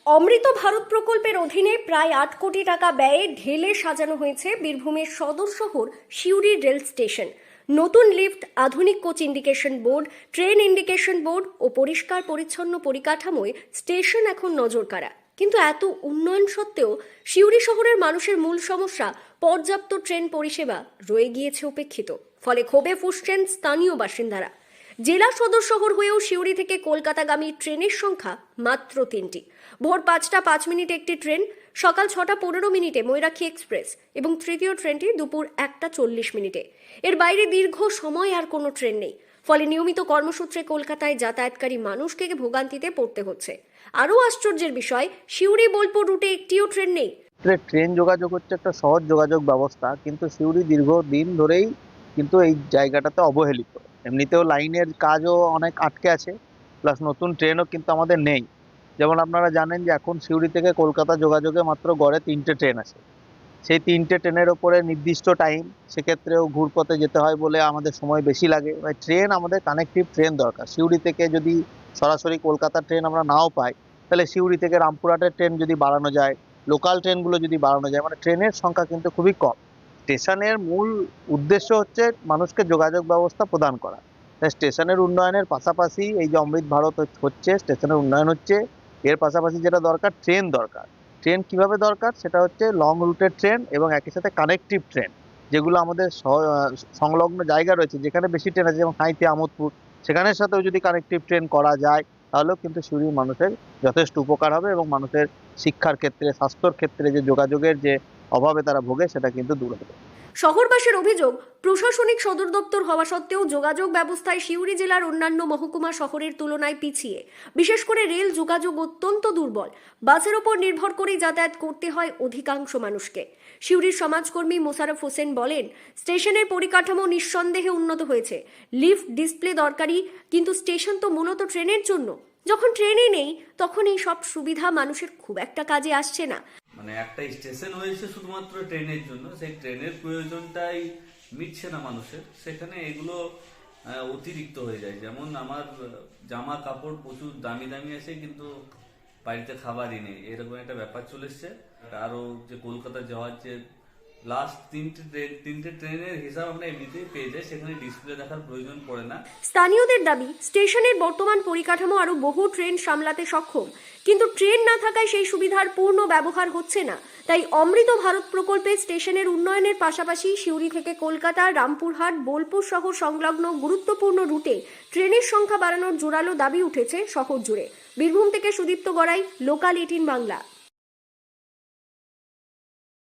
অমৃত ভারত প্রকল্পের অধীনে প্রায় ৮ কোটি টাকা ব্যয়ে ঢেলে সাজানো হয়েছে বীরভূমের সদর শহর সিউড়ি রেল স্টেশন। নতুন লিফট, আধুনিক coach indication board, train indication board ও পরিষ্কার পরিচ্ছন্ন পরিকাঠামোয় স্টেশন এখন নজরকাড়া। কিন্তু এত উন্নয়ন সত্ত্বেও সিউড়ি শহরের মানুষের মূল সমস্যা পর্যাপ্ত ট্রেন পরিষেবা রয়ে গিয়েছে উপেক্ষিত। ফলে ক্ষোভে ফুঁসছেন স্থানীয় বাসিন্দারা। জেলা সদর শহর হয়েও সিউড়ি থেকে কলকাতাগামী ট্রেনের সংখ্যা মাত্র 3টি। ভোর 5টা 5 মিনিট একটি ট্রেন, সকাল 6টা 15 মিনিটে ময়ূরাক্ষী এক্সপ্রেস এবং তৃতীয় ট্রেনটি দুপুর 1টা 40 মিনিটে। এর বাইরে দীর্ঘ সময় আর কোনো ট্রেন নেই। ফলে নিয়মিত কর্মসূত্রে কলকাতায় যাতায়াতকারী মানুষকে ভোগান্তিতে পড়তে হচ্ছে। আরও আশ্চর্যের বিষয়, সিউড়ি বোলপুর রুটে একটিও ট্রেন নেই। ট্রেন যোগাযোগ হচ্ছে একটা সহজ যোগাযোগ ব্যবস্থা, কিন্তু সিউড়ি দীর্ঘদিন ধরেই কিন্তু এই জায়গাটাতে অবহেলিত। এমনিতেও লাইনের কাজও অনেক আটকে আছে, প্লাস নতুন ট্রেনও কিন্তু আমাদের নেই। যেমন আপনারা জানেন যে এখন সিউড়ি থেকে কলকাতা যোগাযোগে মাত্র গড়ে 3টে ট্রেন আছে। সেই 3টে ট্রেনের ওপরে নির্দিষ্ট টাইম, সেক্ষেত্রেও ঘুরপথে যেতে হয় বলে আমাদের সময় বেশি লাগে। ট্রেন আমাদের কানেকটিভ ট্রেন দরকার। সিউড়ি থেকে যদি সরাসরি কলকাতার ট্রেন আমরা নাও পাই, তাহলে সিউড়ি থেকে রামপুরহাটের ট্রেন যদি বাড়ানো যায়, লোকাল ট্রেনগুলো যদি বাড়ানো যায়, মানে ট্রেনের সংখ্যা কিন্তু খুবই কম। স্টেশনের মূল উদ্দেশ্য হচ্ছে মানুষকে যোগাযোগ ব্যবস্থা প্রদান করা। তাই স্টেশনের উন্নয়নের পাশাপাশি এই যে অমৃত ভারত হচ্ছে, স্টেশনের উন্নয়ন হচ্ছে, এর পাশাপাশি যেটা দরকার, ট্রেন দরকার। ট্রেন কিভাবে দরকার, সেটা হচ্ছে লং রুটের ট্রেন এবং একই সাথে কানেকটিভ ট্রেন, যেগুলো আমাদের সংলগ্ন জায়গা রয়েছে যেখানে বেশি ট্রেন আছে, যেমন হাইতি, আমোদপুর, সেখানের সাথেও যদি কানেকটিভ ট্রেন করা যায়, তাহলেও কিন্তু সিউড়ির মানুষের যথেষ্ট উপকার হবে এবং মানুষের শিক্ষার ক্ষেত্রে, স্বাস্থ্যর ক্ষেত্রে যে যোগাযোগের যে অভাবে তারা ভোগে, সেটা কিন্তু দূর হবে। শহরবাসীর অভিযোগ, প্রশাসনিক সদর দপ্তর হওয়া সত্ত্বেও যোগাযোগ ব্যবস্থায় সিউড়ি জেলার অন্যান্য মহকুমা শহরের তুলনায় পিছিয়ে। বিশেষ করে রেল যোগাযোগ অত্যন্ত দুর্বল। বাসের ওপর নির্ভর করেই যাতায়াত করতে হয় অধিকাংশ মানুষকে। সিউড়ির সমাজকর্মী মোশাররফ হোসেন বলেন, স্টেশনের পরিকাঠামো নিঃসন্দেহে উন্নত হয়েছে। লিফট, ডিসপ্লে দরকারি, কিন্তু স্টেশন তো মূলত ট্রেনের জন্য। যখন ট্রেনই নেই, তখন এই সব সুবিধা মানুষের খুব একটা কাজে আসছে না। মানে একটা স্টেশন হয়েছে শুধুমাত্র ট্রেনের জন্য, সেই ট্রেনের প্রয়োজনটাই মিটছে না মানুষের, সেখানে এগুলো অতিরিক্ত হয়ে যায়। যেমন আমার জামা কাপড় প্রচুর দামি দামি আছে, কিন্তু বাড়িতে খাবারই নেই, এরকম একটা ব্যাপার চলে এসছে। আরো যে কলকাতা যাওয়ার যে লাস্ট তিনটে ট্রেনের হিসাব আমরা এমনিতেই পেয়ে যাই, সেখানে ডিসপ্লে দেখার প্রয়োজন পড়ে না। স্থানীয়দের দাবি, স্টেশনের বর্তমান পরিকাঠামো আরো বহু ট্রেন সামলাতে সক্ষম, কিন্তু ট্রেন না থাকায় সেই সুবিধার পূর্ণ ব্যবহার হচ্ছে না। তাই অমৃত ভারত প্রকল্পে স্টেশনের উন্নয়নের পাশাপাশি সিউড়ি থেকে কলকাতা, রামপুরহাট, বোলপুর সহ সংলগ্ন গুরুত্বপূর্ণ রুটে ট্রেনের সংখ্যা বাড়ানোর জোরালো দাবি উঠেছে শহর জুড়ে। বীরভূম থেকে সুদীপ্ত গড়াই, লোকাল 18 বাংলা।